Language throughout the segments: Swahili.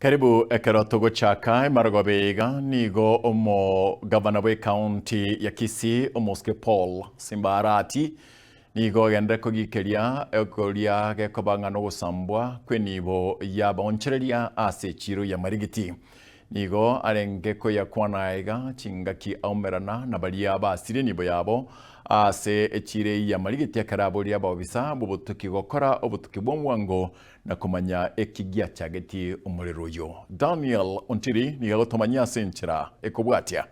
Karibu ekeroto gochaka maragobega nigo omo gavana we county ya Kisii Omoske Paul Simbarati nigo gende kogikeria ekoria gekobanga no gusambwa kwenibo yabonchereria ase chiro ya marigiti nigo arenge ko yakwanaiga chingaki aumerana na balia basire nibo yabo ase echire ya marigiti akarabori abobisa bubutuki gokora obutuki bw'omwango na kumanya ekigia chageti umuriro yo. Daniel Ontiri ni gagotomanya senchera ekobwatia.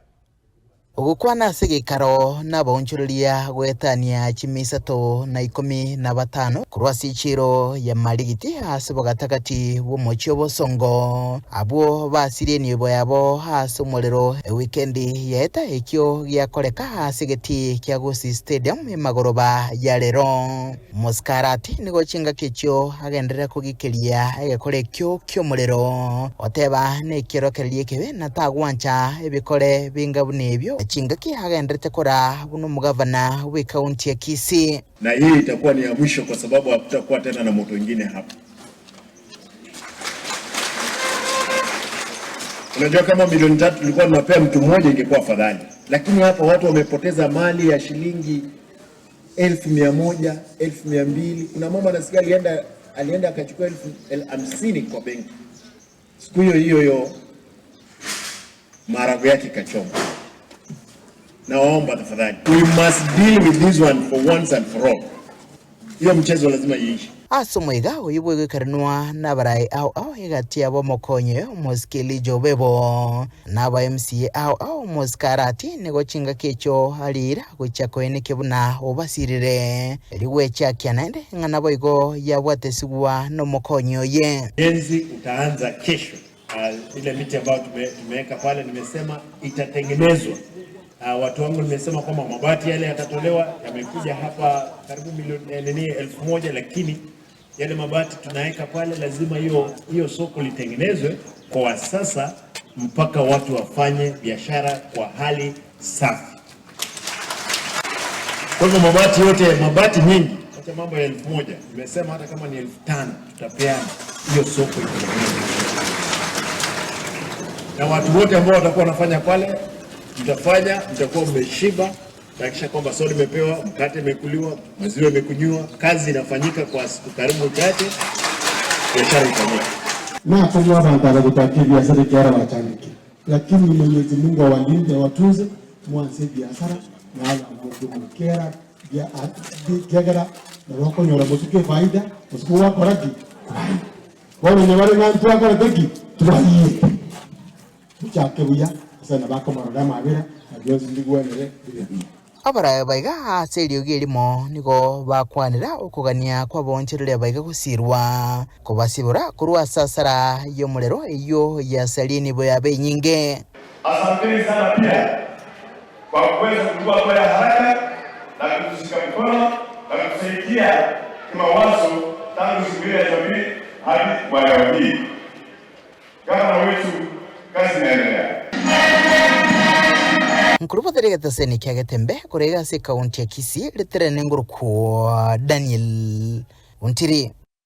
Ugukwana sigikaro nabonchururia gwetania chimisato na 15 kurwasi chiro ya marigiti hasi bogatagati bw'omochio bosongo abo basire nibo yabo hasi umuriro weekendi yeta ekyo gyakoreka hasi geti kya Gusii Stadium emagoroba ya lero Muskarati nigo chinga kechyo agendera kugikeria egekore kyo ky'omuriro oteba nekirokerie kebe natagwancha ebikore bingabunebyo chingaki hagendete kora buno mugavana we county ya Kisii, na hii itakuwa ni ya mwisho kwa sababu hakutakuwa tena na moto mwingine hapa. Unajua kama milioni 3 tulikuwa tunapea mtu mmoja ingekuwa afadhali, lakini hapa watu wamepoteza mali ya shilingi 1,100, 1,200. Kuna mama nasikia alienda akachukua 50,000 kwa benki. Siku hiyo marago yake kachoma. Naomba tafadhali, we must deal with this one for once and for all. Hiyo mchezo lazima iishi. Asomwega uyibwe karanwa nabarai au higatia bo mokonye Moskeli Jobebo naba MCA au Muskarati nego chinga kecho alira gochako ene kebuna obasirire riwe chakia nende ngana boigo yabwatesigwa no mokonyo ye. Enzi utaanza kesho. Ile miti ambayo tumeweka pale nimesema itatengenezwa. Watu wangu nimesema kwamba mabati yale yatatolewa, yamekuja hapa karibu milioni 1,000, lakini yale mabati tunaweka pale lazima hiyo soko litengenezwe kwa sasa mpaka watu wafanye biashara kwa hali safi. Kwa hivyo mabati mingi, acha mambo ya 1,000, nimesema hata kama ni 5,000 tutapeana hiyo soko itengenezwe. Na watu wote ambao watakuwa wanafanya pale mtakuwa mmeshiba, hakikisha kwamba soda imepewa, mkate imekuliwa, maziwa imekunywa, kazi inafanyika kwa siku karibu chache, biashara ifanyike. Na kwa abantu kutakia biashara kiara wachaniki. Lakini Mwenyezi Mungu awalinde watunze mwanze biashara na wala mkera biashara na wako nyora mtuke faida usikuwa koraki. Wao ni wale na mtu akora teki tuwaye. Tuchake buya sana bako maragama abira ajozi ndigwanere bibiri. Abara baiga aserio girimo nigo bakwanira ukugania kwa boncherere baiga gusirwa kubasibura kurwa sasara yo murero iyo ya salini boya benyinge. Asanteni sana pia kwa kuweza kuchukua kwa haraka na kutushika mkono na kutusaidia kimawazo tangu siku ya jamii hadi kwa leo hii. Gavana wetu kazi inaendelea. Nkurupa terega seni kiage tembe kurega se county ya Kisii letere nenguru kwa Daniel Ontiri.